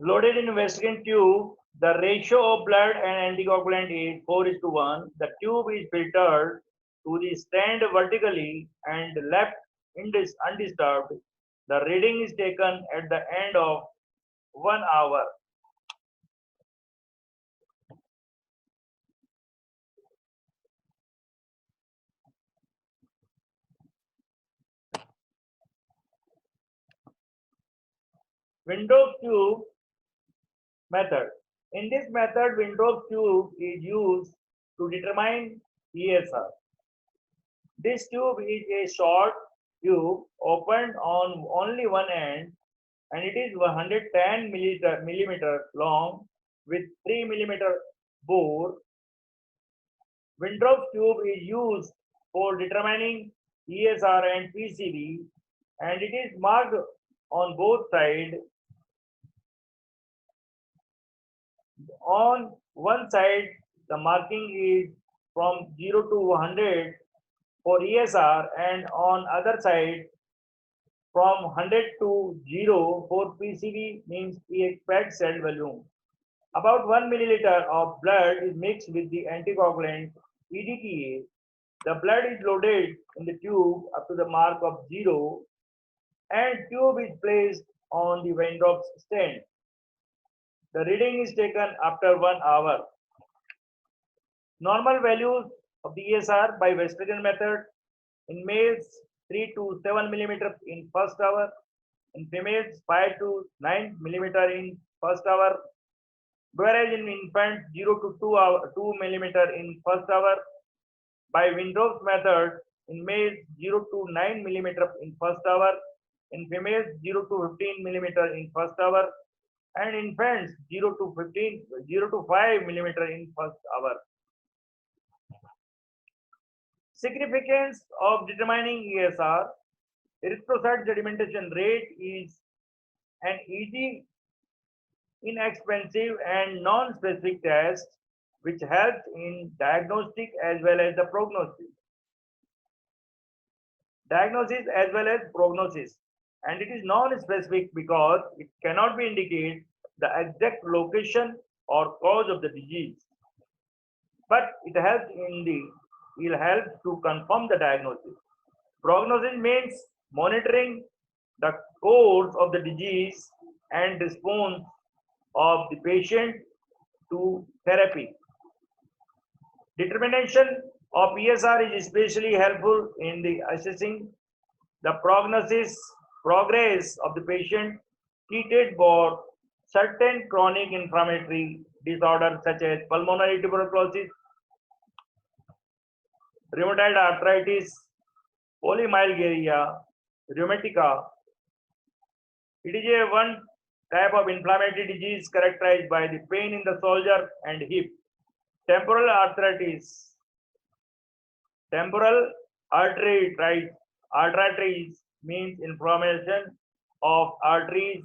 Loaded in Western tube, the ratio of blood and anticoagulant is 4:1. The tube is filtered to the stand vertically and left undisturbed. The reading is taken at the end of 1 hour. Windrow tube method. In this method, Windrow tube is used to determine ESR. This tube is a short tube opened on only one end, and it is 110 millimeter long with 3 millimeter bore. Windrow tube is used for determining ESR and PCV, and it is marked on both sides. On one side, the marking is from 0 to 100 for ESR, and on other side from 100 to 0 for PCV, means expect cell volume. About 1 milliliter of blood is mixed with the anticoagulant EDTA. The blood is loaded in the tube up to the mark of 0, and tube is placed on the Windrow stand. The reading is taken after 1 hour. Normal values of the ESR by Western method: in males 3 to 7 millimeter in first hour, in females 5 to 9 millimeter in first hour, whereas in infants 0 to 2 millimeter in first hour. By Windrow's method, in males 0 to 9 millimeter in first hour, in females 0 to 15 millimeter in first hour, and infants 0 to 5 millimeter in first hour. Significance of determining ESR: erythrocyte sedimentation rate is an easy, inexpensive, and non-specific test which helps in diagnostic as well as the prognosis. Diagnosis as well as prognosis, and it is non-specific because it cannot be indicate the exact location or cause of the disease, but it helps to confirm the diagnosis. Prognosis means monitoring the course of the disease and response of the patient to therapy. Determination of ESR is especially helpful in the assessing the prognosis progress of the patient treated for certain chronic inflammatory disorders such as pulmonary tuberculosis, rheumatoid arthritis, polymyalgia rheumatica. It is a one type of inflammatory disease characterized by the pain in the shoulder and hip. Temporal arthritis, temporal arteritis means inflammation of arteries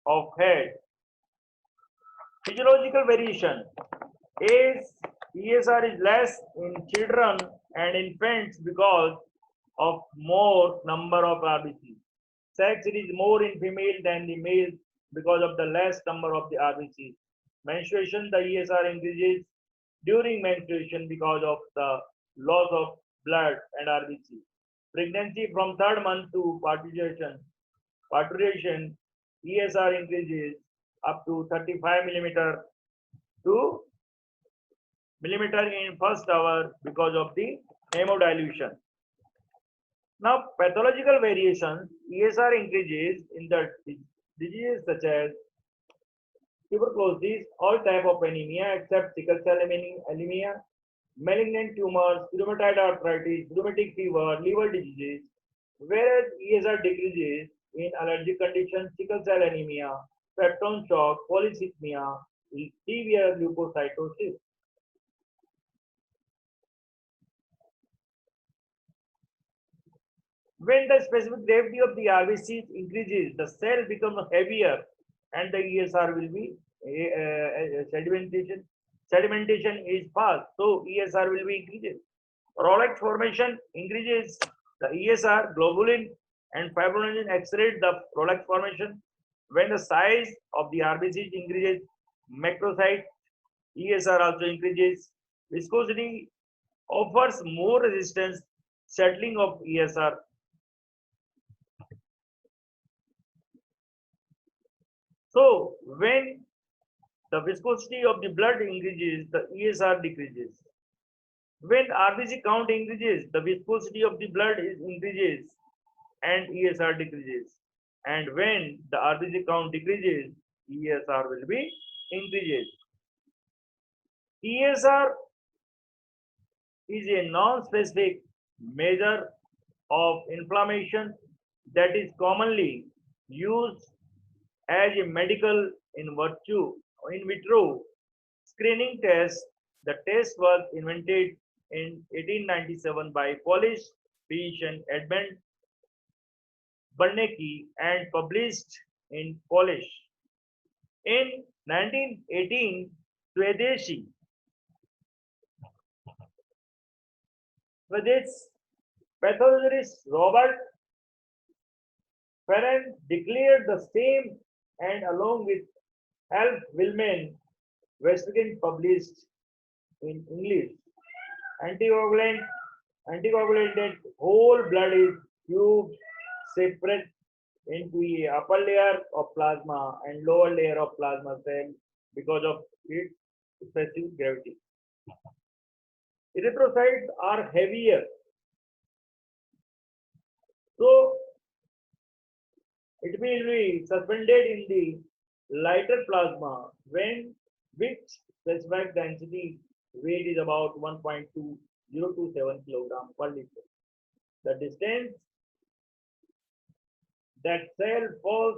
of head. Physiological variation: As ESR is less in children and infants because of more number of RBCs. Sex, it is more in female than the male because of the less number of the RBCs. Menstruation, the ESR increases during menstruation because of the loss of blood and RBC. Pregnancy from third month to parturition, ESR increases up to 35 millimeter to millimeter in first hour because of the hemodilution. Now, pathological variations: ESR increases in the diseases such as tuberculosis, all type of anemia except sickle cell anemia, malignant tumors, rheumatoid arthritis, rheumatic fever, liver diseases, whereas ESR decreases in allergic conditions, sickle cell anemia, peptone shock, polycythemia, severe leukocytosis. When the specific gravity of the RBC increases, the cell becomes heavier and the ESR will be sedimentation. Sedimentation is fast, so ESR will be increases. Rolex formation increases the ESR, globulin and fibrinogen accelerate the Rolex formation. When the size of the RBC increases, macrocyte ESR also increases. Viscosity offers more resistance, settling of ESR. So when the viscosity of the blood increases, the ESR decreases. When RBC count increases, the viscosity of the blood is increases and ESR decreases. And when the RBC count decreases, ESR will be increases. ESR is a non-specific measure of inflammation that is commonly used as a medical in vitro screening test. The test was invented in 1897 by Polish physician Edmund Bernacki and published in Polish. In 1918, Swadeshi pathologist Robert Ferren declared the same, and along with Alf Wilman, Westergen published in English. Anticoagulant, anticoagulated whole blood is tubed separate into a upper layer of plasma and lower layer of plasma cell because of its excessive gravity. Erythrocytes are heavier, so it will be suspended in the lighter plasma when which specific density weight is about 1.2027 kilogram per liter. The distance that cell falls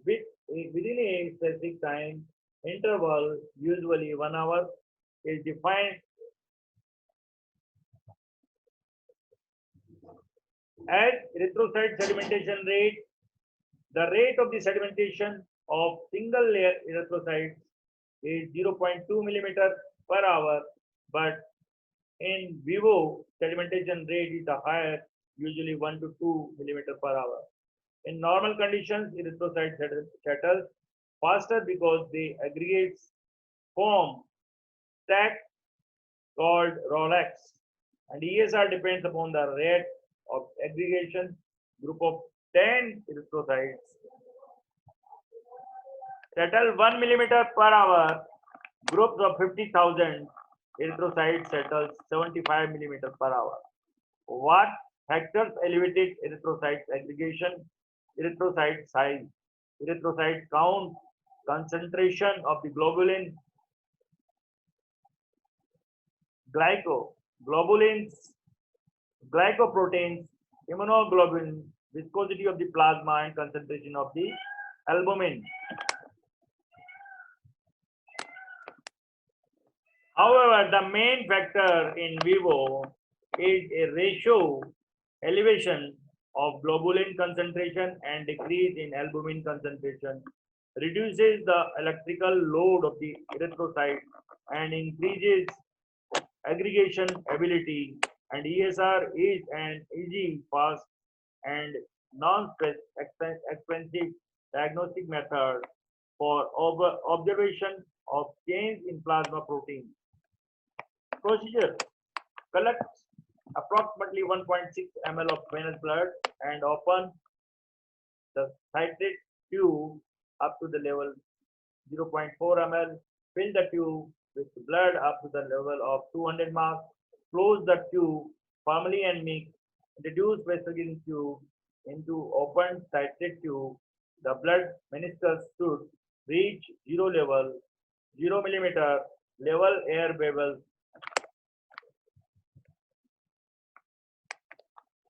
within a specific time interval, usually 1 hour, is defined as erythrocyte sedimentation rate. The rate of the sedimentation of single layer erythrocytes is 0.2 millimeter per hour, but in vivo sedimentation rate is higher, usually 1 to 2 millimeter per hour. In normal conditions, erythrocyte settles faster because they aggregates form stack called Rolex, and ESR depends upon the rate of aggregation. Group of 10 erythrocytes settle 1 millimeter per hour. Groups of 50,000 erythrocytes settles 75 millimeter per hour. What factors elevated erythrocyte aggregation? Erythrocyte size, erythrocyte count, concentration of the globulin, globulins, glycoproteins, immunoglobulin, viscosity of the plasma, and concentration of the albumin. However, the main factor in vivo is a ratio elevation of globulin concentration and decrease in albumin concentration reduces the electrical load of the erythrocyte and increases aggregation ability, and ESR is an easy, fast, and non-expensive diagnostic method for observation of change in plasma protein. Procedure: collect approximately 1.6 ml of venous blood and open the citrate tube up to the level 0.4 ml. Fill the tube with blood up to the level of 200 mark. Close the tube firmly and mix. Introduce Westergen tube into open citrate tube. The blood meniscus should reach 0 millimeter level air bubbles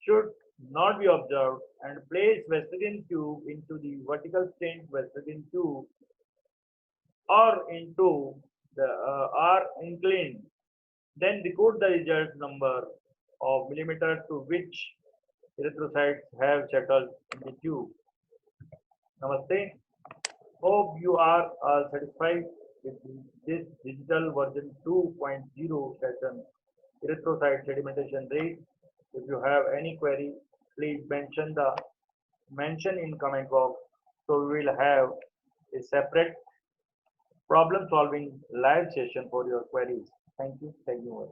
should not be observed, and place Westergen tube into the vertical stent Westergen tube or into the R inclined. Then record the result number of millimeters to which erythrocytes have settled in the tube. Namaste. Hope you are satisfied with this digital version 2.0 session, erythrocyte sedimentation rate. If you have any query, please mention in comment box. So we will have a separate problem solving live session for your queries. Thank you. Thank you.